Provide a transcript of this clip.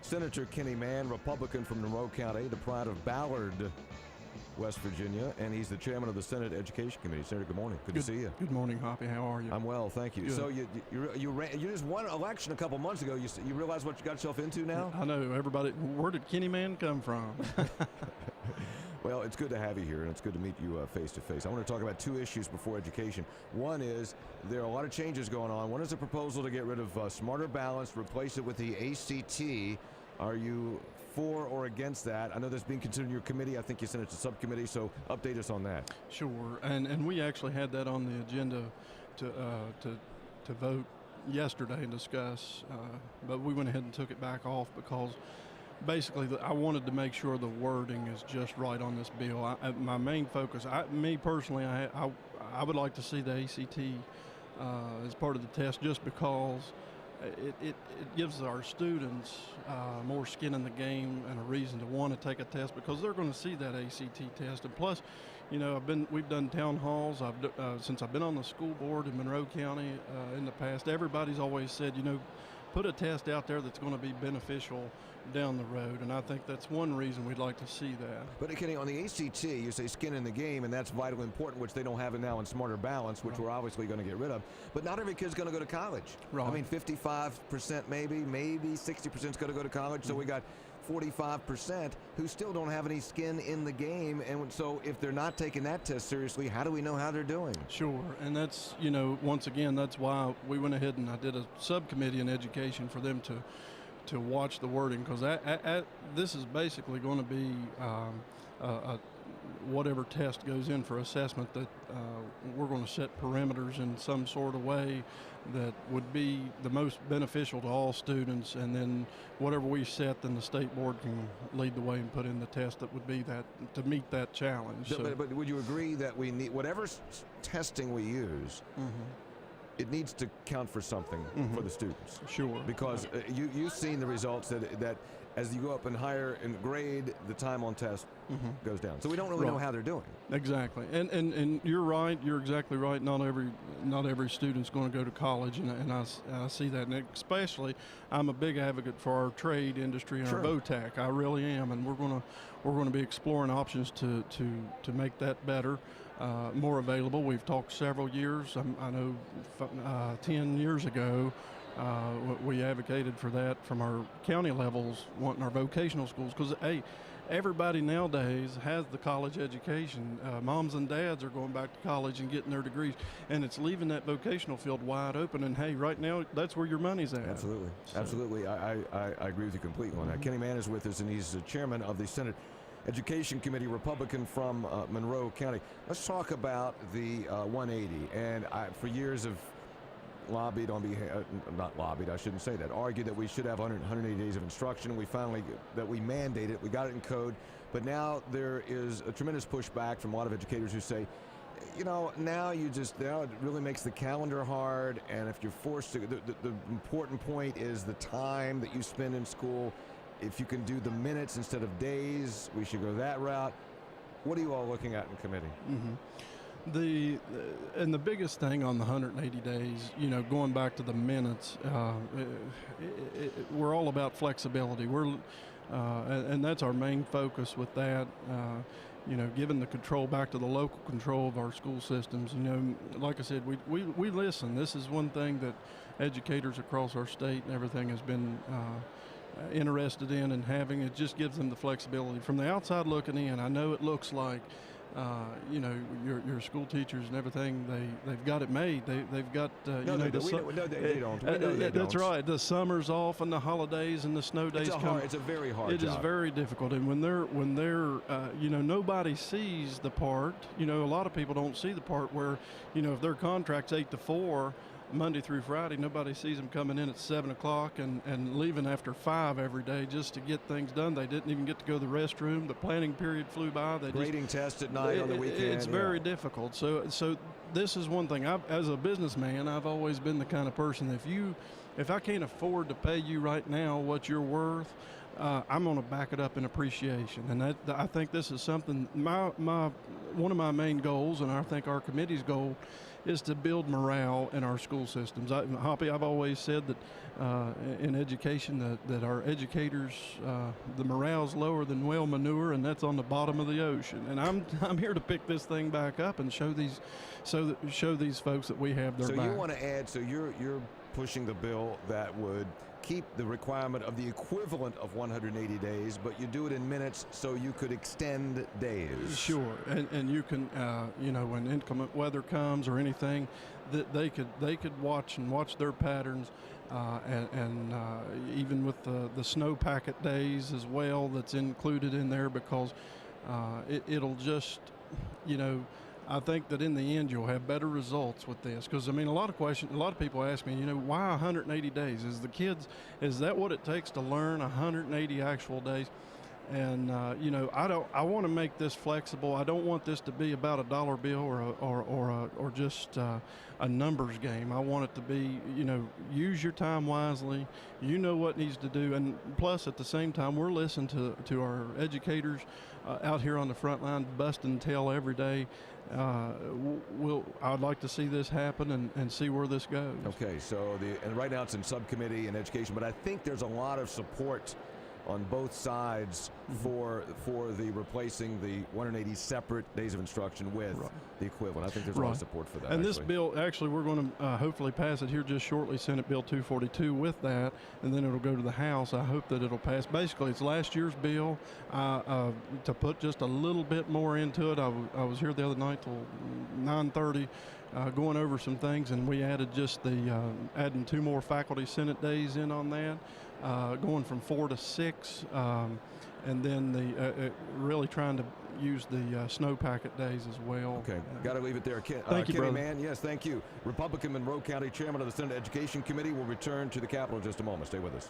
Senator Kenny Mann, Republican from Monroe County, the pride of Ballard, West Virginia, and he's the chairman of the Senate Education Committee. Senator, good morning. Good to see you. Good morning, Hoppy. How are you? I'm well, thank you. Good. So you just won an election a couple months ago. You realize what you got yourself into now? I know. Everybody, where did Kenny Mann come from? Well, it's good to have you here, and it's good to meet you face to face. I want to talk about two issues before education. One is there are a lot of changes going on. One is a proposal to get rid of Smarter Balance, replace it with the ACT. Are you for or against that? I know that's being considered in your committee. I think you sent it to subcommittee, so update us on that. Sure, and we actually had that on the agenda to vote yesterday and discuss, but we went ahead and took it back off because basically I wanted to make sure the wording is just right on this bill. My main focus, me personally, I would like to see the ACT as part of the test, just because it gives our students more skin in the game and a reason to want to take a test, because they're going to see that ACT test. And plus, you know, we've done town halls. Since I've been on the school board in Monroe County in the past, everybody's always said, you know, put a test out there that's going to be beneficial down the road, and I think that's one reason we'd like to see that. But Kenny, on the ACT, you say skin in the game, and that's vitally important, which they don't have it now in Smarter Balance, which we're obviously going to get rid of. But not every kid's going to go to college. Right. I mean, 55% maybe 60% is going to go to college, so we got 45% who still don't have any skin in the game. And so if they're not taking that test seriously, how do we know how they're doing? Sure, and that's, you know, once again, that's why we went ahead and I did a subcommittee in education for them to watch the wording, because this is basically going to be whatever test goes in for assessment, that we're going to set parameters in some sort of way that would be the most beneficial to all students, and then whatever we set, then the state board can lead the way and put in the test that would be that to meet that challenge. But would you agree that we need, whatever testing we use, it needs to count for something for the students? Sure. Because you've seen the results that as you go up in higher in grade, the time on test goes down. So we don't really know how they're doing. Exactly, and you're right. You're exactly right. Not every student's going to go to college, and I see that. And especially, I'm a big advocate for our trade industry and our VOTAC. I really am, and we're going to be exploring options to make that better. More available. We've talked several years. I know 10 years ago, we advocated for that from our county levels, wanting our vocational schools, because, hey, everybody nowadays has the college education. Moms and dads are going back to college and getting their degrees, and it's leaving that vocational field wide open. And, hey, right now, that's where your money's at. Absolutely. So. Absolutely. I agree with you completely on that. Kenny Mann is with us, and he's the chairman of the Senate Education Committee, Republican from Monroe County. Let's talk about the 180. And for years have lobbied on behalf, not lobbied, I shouldn't say that, argued that we should have 180 days of instruction. We finally, that we mandate it, we got it in code. But now there is a tremendous pushback from a lot of educators who say, you know, now it really makes the calendar hard. And if you're forced to, the important point is the time that you spend in school. If you can do the minutes instead of days, we should go that route. What are you all looking at in committee? The biggest thing on the 180 days, you know, going back to the minutes, we're all about flexibility. And that's our main focus with that. You know, giving the control back to the local control of our school systems. You know, like I said, we listen. This is one thing that educators across our state and everything has been interested in and having. It just gives them the flexibility. From the outside looking in, I know it looks like, you know, your school teachers and everything, they've got it made. They've got, they don't. That's right. The summer's off and the holidays and the snow days come. It's a very hard job. It is very difficult. And when they're you know, nobody sees the part. You know, a lot of people don't see the part where, you know, if their contract's 8 to 4, Monday through Friday, nobody sees them coming in at 7 o'clock and leaving after 5 every day just to get things done. They didn't even get to go to the restroom. The planning period flew by. Grading test at night on the weekend. It's very difficult. So this is one thing. As a businessman, I've always been the kind of person, if I can't afford to pay you right now what you're worth, I'm going to back it up in appreciation. And I think this is something, one of my main goals, and I think our committee's goal, is to build morale in our school systems. Hoppy, I've always said that in education that our educators, the morale's lower than well manure, and that's on the bottom of the ocean. And I'm here to pick this thing back up and show these folks that we have their back. So you want to add? So you're pushing the bill that would keep the requirement of the equivalent of 180 days, but you do it in minutes, so you could extend days. Sure, and you can, when inclement weather comes or anything, that they could watch their patterns, and even with the snow packet days as well, that's included in there, because it'll just, I think that in the end you'll have better results with this, because I mean a lot of people ask me, why 180 days? Is that what it takes to learn 180 actual days? And I want to make this flexible. I don't want this to be about a dollar bill or just a numbers game. I want it to be, use your time wisely. You know what needs to do, and plus at the same time we're listening to our educators out here on the front line, busting tail every day. I'd like to see this happen and see where this goes. Okay, so and right now it's in subcommittee in education, but I think there's a lot of support on both sides for the replacing the 180 separate days of instruction with the equivalent. I think there's a lot of support for that. And this bill, actually, we're going to hopefully pass it here just shortly, Senate Bill 242 with that, and then it'll go to the House. I hope that it'll pass. Basically, it's last year's bill. To put just a little bit more into it, I was here the other night till 9:30. Going over some things, and we added just adding 2 more faculty Senate days in on that, going from 4 to 6, and then really trying to use the snow packet days as well. Okay, got to leave it there. Thank you, Kenny brother. Mann, yes, thank you. Republican Monroe County Chairman of the Senate Education Committee will return to the Capitol in just a moment. Stay with us.